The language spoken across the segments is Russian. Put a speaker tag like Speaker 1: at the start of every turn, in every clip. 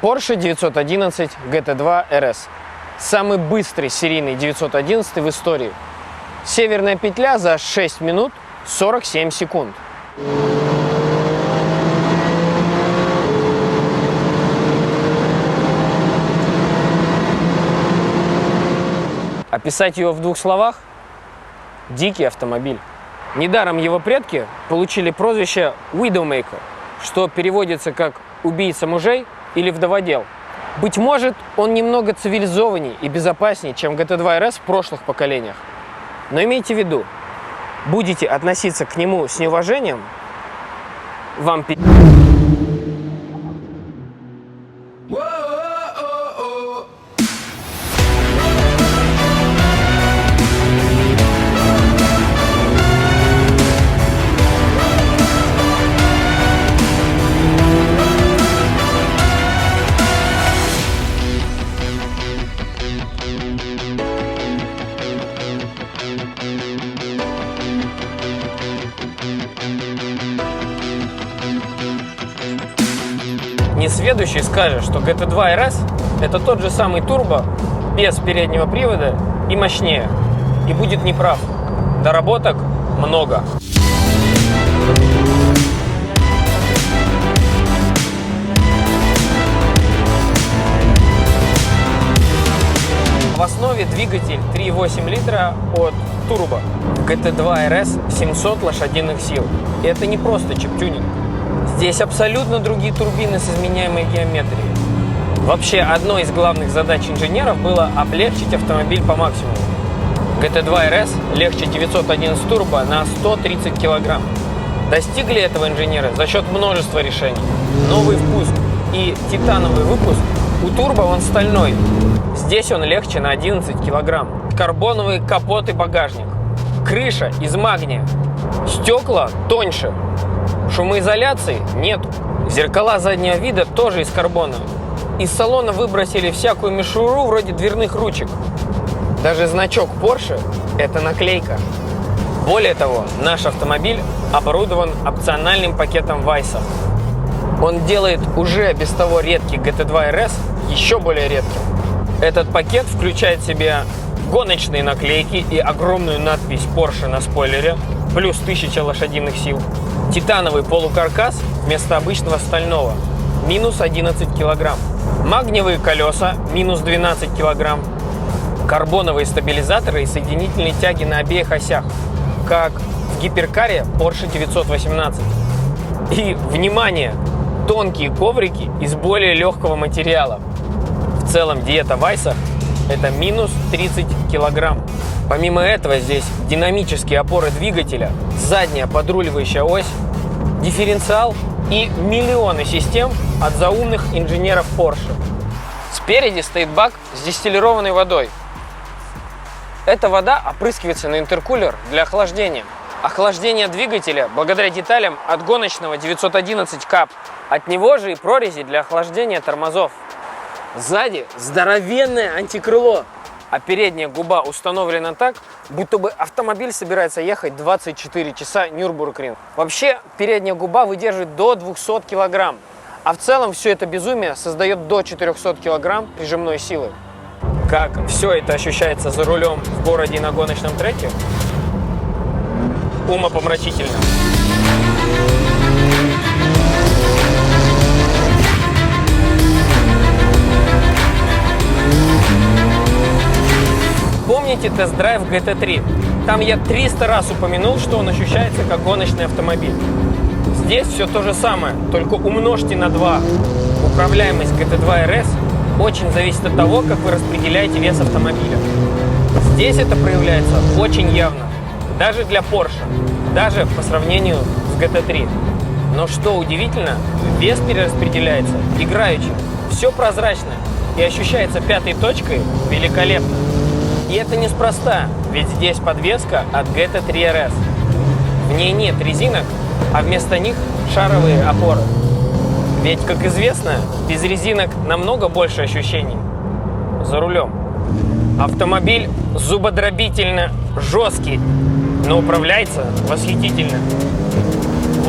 Speaker 1: Porsche 911 GT2 RS. Самый быстрый серийный 911 в истории. Северная петля за 6 минут 47 секунд. Описать его в двух словах – дикий автомобиль. Недаром его предки получили прозвище Widowmaker, что переводится как «убийца мужей» или «вдоводел». Быть может, он немного цивилизованнее и безопаснее, чем GT2 RS в прошлых поколениях. Но имейте в виду, будете относиться к нему с неуважением, вам пи***. Несведущий скажет, что GT2 RS – это тот же самый турбо, без переднего привода и мощнее. И будет неправ. Доработок много. В основе двигатель 3,8 литра от Turbo. GT2 RS 700 лошадиных сил. И это не просто чип-тюнинг. Здесь абсолютно другие турбины с изменяемой геометрией. Вообще, одной из главных задач инженеров было облегчить автомобиль по максимуму. GT2 RS легче 911 Turbo на 130 кг. Достигли этого инженеры за счет множества решений. Новый впуск и титановый выпуск. У Turbo он стальной. Здесь он легче на 11 кг. Карбоновый капот и багажник. Крыша из магния. Стекла тоньше. Шумоизоляции нет. Зеркала заднего вида тоже из карбона. Из салона выбросили всякую мишуру вроде дверных ручек. Даже значок Porsche – это наклейка. Более того, наш автомобиль оборудован опциональным пакетом Вайса. Он делает уже без того редкий GT2 RS еще более редким. Этот пакет включает в себя гоночные наклейки и огромную надпись Porsche на спойлере, плюс 1000 лошадиных сил. Титановый полукаркас вместо обычного стального, минус 11 кг. Магниевые колеса, минус 12 кг. Карбоновые стабилизаторы и соединительные тяги на обеих осях, как в гиперкаре Porsche 918. И, внимание, тонкие коврики из более легкого материала. В целом диета Вайса – это минус 30 кг. Помимо этого здесь динамические опоры двигателя, задняя подруливающая ось, дифференциал и миллионы систем от заумных инженеров Porsche. Спереди стоит бак с дистиллированной водой. Эта вода опрыскивается на интеркулер для охлаждения. Охлаждение двигателя благодаря деталям от гоночного 911 Cup. От него же и прорези для охлаждения тормозов. Сзади здоровенное антикрыло, а передняя губа установлена так, будто бы автомобиль собирается ехать 24 часа Нюрбургринг. Вообще, передняя губа выдерживает до 200 кг, а в целом все это безумие создает до 400 кг прижимной силы. Как все это ощущается за рулем в городе на гоночном треке? Умопомрачительно. Помните тест-драйв GT3? Там я 300 раз упомянул, что он ощущается как гоночный автомобиль. Здесь все то же самое, только умножьте на 2. Управляемость GT2 RS очень зависит от того, как вы распределяете вес автомобиля. Здесь это проявляется очень явно, даже для Porsche, даже по сравнению с GT3. Но что удивительно, вес перераспределяется играючи. Все прозрачно и ощущается пятой точкой великолепно. И это неспроста, ведь здесь подвеска от GT3 RS. В ней нет резинок, а вместо них шаровые опоры. Ведь, как известно, без резинок намного больше ощущений за рулем. Автомобиль зубодробительно жесткий, но управляется восхитительно.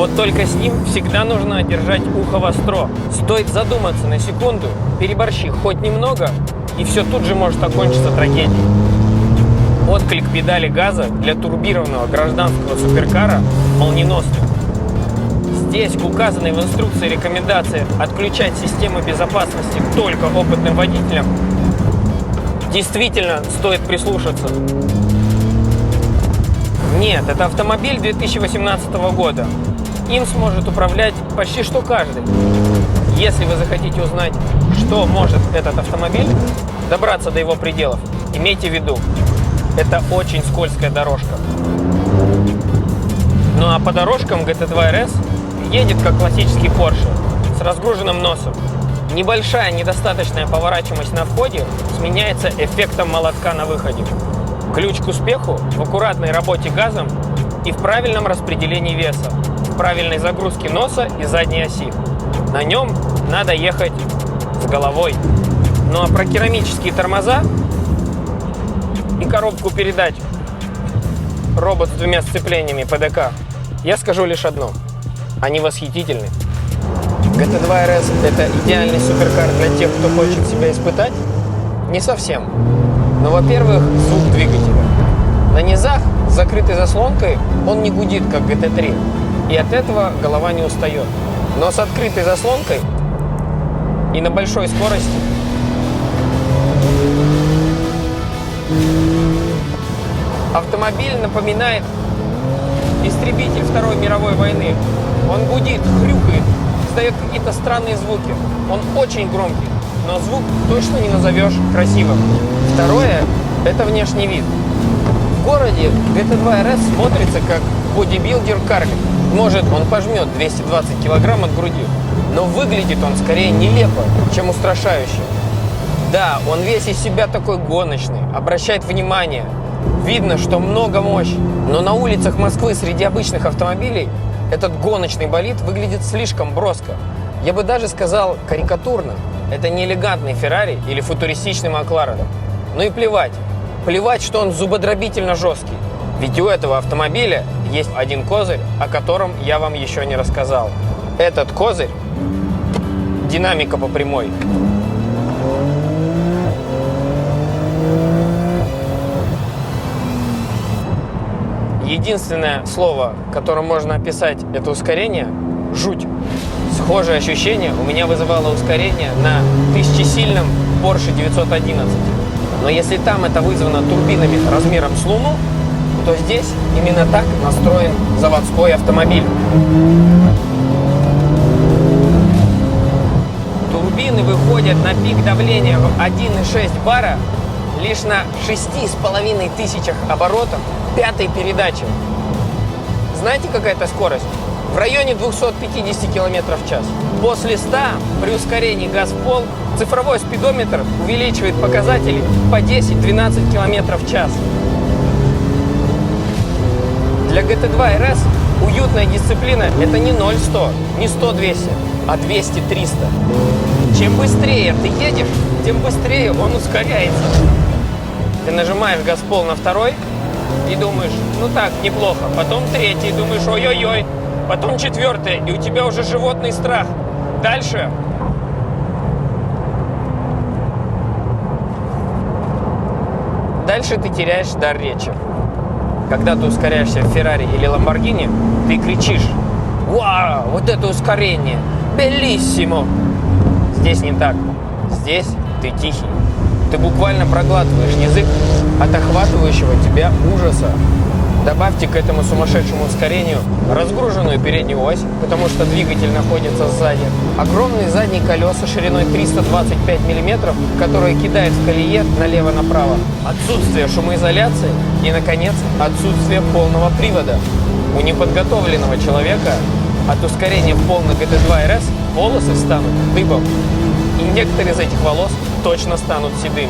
Speaker 1: Вот только с ним всегда нужно держать ухо востро. Стоит задуматься на секунду, переборщи хоть немного, и все тут же может окончиться трагедией. Отклик педали газа для турбированного гражданского суперкара молниеносный. Здесь к указанной в инструкции рекомендации отключать систему безопасности только опытным водителям действительно стоит прислушаться. Нет, это автомобиль 2018 года. Им сможет управлять почти что каждый. Если вы захотите узнать, что может этот автомобиль, добраться до его пределов, имейте в виду, это очень скользкая дорожка. Ну а по дорожкам GT2 RS едет как классический Porsche, с разгруженным носом. Небольшая недостаточная поворачиваемость на входе сменяется эффектом молотка на выходе. Ключ к успеху в аккуратной работе газом и в правильном распределении веса, в правильной загрузке носа и задней оси. На нем надо ехать с головой. Ну а про керамические тормоза и коробку передач, робот с двумя сцеплениями ПДК, я скажу лишь одно. Они восхитительны. GT2 RS – это идеальный суперкар для тех, кто хочет себя испытать? Не совсем. Но, во-первых, звук двигателя. На низах с закрытой заслонкой он не гудит, как GT3, и от этого голова не устает. Но с открытой заслонкой и на большой скорости автомобиль напоминает истребитель Второй мировой войны. Он гудит, хрюкает, издает какие-то странные звуки. Он очень громкий, но звук точно не назовешь красивым. Второе – это внешний вид. В городе GT2 RS смотрится как бодибилдер-карлик. Может, он пожмет 220 килограмм от груди, но выглядит он скорее нелепо, чем устрашающе. Да, он весь из себя такой гоночный, обращает внимание. Видно, что много мощи. Но на улицах Москвы среди обычных автомобилей этот гоночный болид выглядит слишком броско. Я бы даже сказал карикатурно. Это не элегантный Феррари или футуристичный Макларен. Ну и плевать. Плевать, что он зубодробительно жесткий. Ведь у этого автомобиля есть один козырь, о котором я вам еще не рассказал. Этот козырь – динамика по прямой. Единственное слово, которым можно описать это ускорение – жуть. Схожее ощущение у меня вызывало ускорение на 1000-сильном Porsche 911. Но если там это вызвано турбинами размером с Луну, то здесь именно так настроен заводской автомобиль. Турбины выходят на пик давления в 1,6 бара лишь на 6500 оборотов пятой передачи. Знаете, какая это скорость? В районе 250 км в час. После 100 при ускорении газ в пол цифровой спидометр увеличивает показатели по 10-12 км в час. Для GT2 RS уютная дисциплина – это не 0-100, не 100-200, а 200-300. Чем быстрее ты едешь, тем быстрее он ускоряется. Ты нажимаешь газ в пол на второй и думаешь, ну так, неплохо. Потом третий, думаешь, ой-ой-ой. Потом четвертый, и у тебя уже животный страх. Дальше. Дальше ты теряешь дар речи. Когда ты ускоряешься в Феррари или Ламборгини, ты кричишь: «Вау, вот это ускорение! Белиссимо!» Здесь не так. Здесь ты тихий. Ты буквально проглатываешь язык от охватывающего тебя ужаса. Добавьте к этому сумасшедшему ускорению разгруженную переднюю ось, потому что двигатель находится сзади, огромные задние колеса шириной 325 мм, которые кидают в колее налево-направо, отсутствие шумоизоляции и, наконец, отсутствие полного привода. У неподготовленного человека от ускорения в пол на GT2 RS волосы станут дыбом, и некоторые из этих волос точно станут седыми.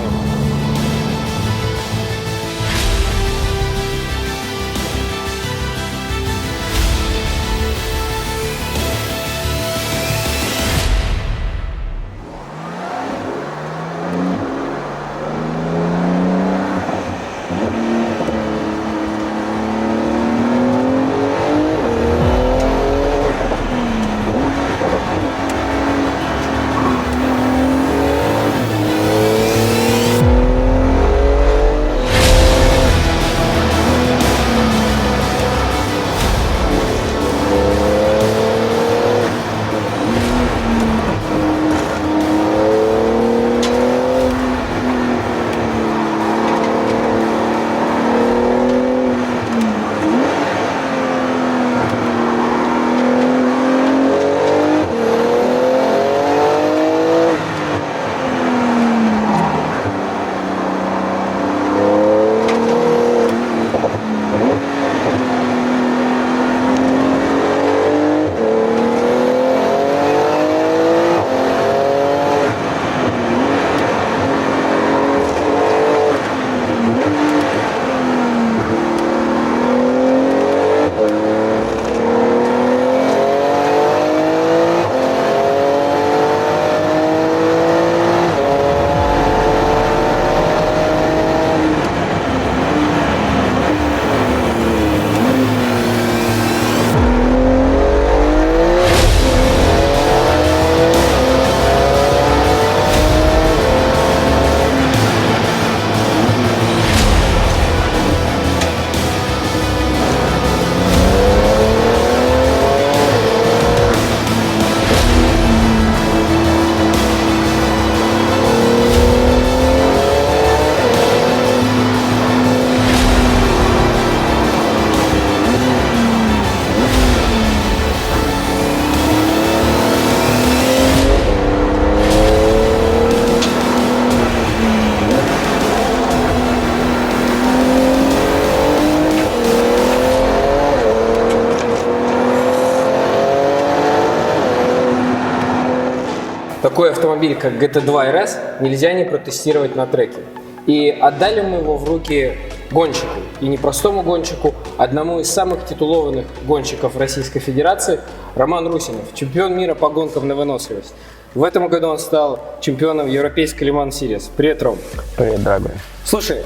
Speaker 1: Такой автомобиль, как GT2 RS, нельзя не протестировать на треке. И отдали мы его в руки гонщику. И не простому гонщику, одному из самых титулованных гонщиков Российской Федерации, Роман Русинов, чемпион мира по гонкам на выносливость. В этом году он стал чемпионом европейской Le Mans Series. Привет, Ром.
Speaker 2: Привет, дорогой.
Speaker 1: Слушай,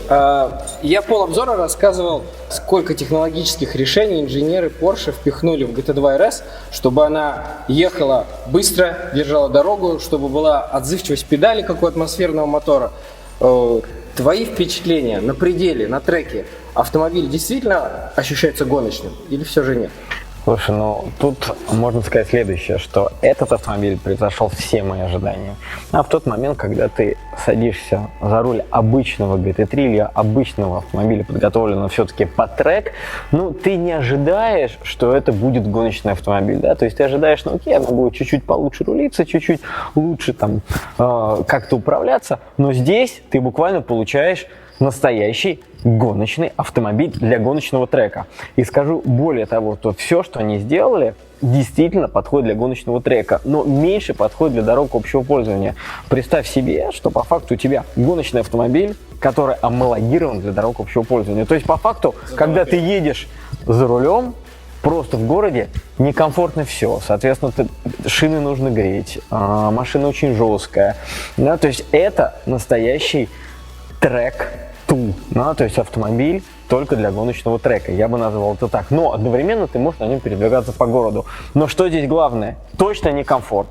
Speaker 1: я полобзора рассказывал, сколько технологических решений инженеры Porsche впихнули в GT2 RS, чтобы она ехала быстро, держала дорогу, чтобы была отзывчивость педали, как у атмосферного мотора. Твои впечатления на пределе, на треке, автомобиль действительно ощущается гоночным или все же нет?
Speaker 2: Слушай, ну тут можно сказать следующее, что этот автомобиль превзошел все мои ожидания. А в тот момент, когда ты садишься за руль обычного GT3 или обычного автомобиля, подготовленного все-таки под трек, ну ты не ожидаешь, что это будет гоночный автомобиль, да, то есть ты ожидаешь, ну окей, она будет чуть-чуть получше рулиться, чуть-чуть лучше там как-то управляться, но здесь ты буквально получаешь настоящий гоночный автомобиль для гоночного трека. И скажу более того, то все, что они сделали, действительно подходит для гоночного трека, но меньше подходит для дорог общего пользования. Представь себе, что по факту у тебя гоночный автомобиль, который амалогирован для дорог общего пользования. То есть по факту, когда ты едешь за рулем, просто в городе некомфортно все. Соответственно, шины нужно греть, машина очень жесткая. Да, то есть это настоящий трек-тул, да, то есть автомобиль только для гоночного трека, я бы назвал это так. Но одновременно ты можешь на нем передвигаться по городу. Но что здесь главное? Точно не комфорт.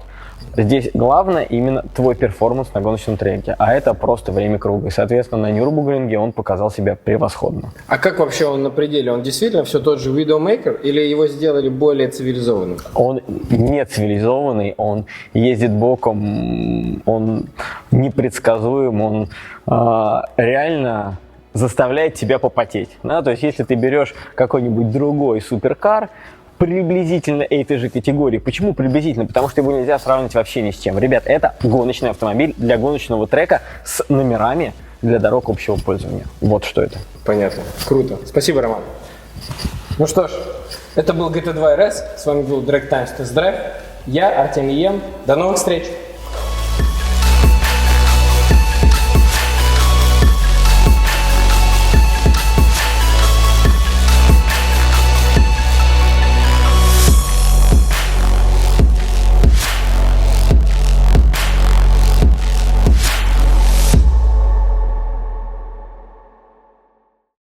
Speaker 2: Здесь главное именно твой перформанс на гоночном треке, а это просто время круга. И, соответственно, на Нюрбургринге он показал себя превосходно.
Speaker 1: А как вообще он на пределе? Он действительно все тот же видеомейкер или его сделали более цивилизованным?
Speaker 2: Он не цивилизованный, он ездит боком, он непредсказуем, он реально заставляет тебя попотеть. Да? То есть, если ты берешь какой-нибудь другой суперкар, приблизительно этой же категории. Почему приблизительно? Потому что его нельзя сравнивать вообще ни с чем. Ребят, это гоночный автомобиль для гоночного трека с номерами для дорог общего пользования. Вот что это.
Speaker 1: Понятно. Круто. Спасибо, Роман. Ну что ж, это был GT2 RS. С вами был Drag Times Test Drive. Я Артемий Ем. До новых встреч!